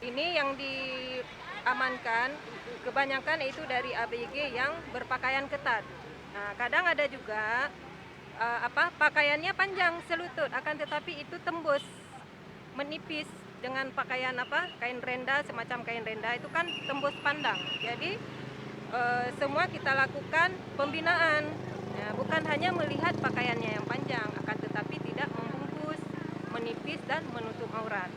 Ini yang diamankan kebanyakan itu dari ABG yang berpakaian ketat. Nah, kadang ada juga pakaiannya panjang selutut, akan tetapi itu tembus menipis dengan pakaian kain renda, semacam kain renda itu kan tembus pandang. Jadi semua kita lakukan pembinaan, ya, bukan hanya melihat pakaiannya yang panjang, akan tetapi tidak membungkus, menipis dan menutup aurat.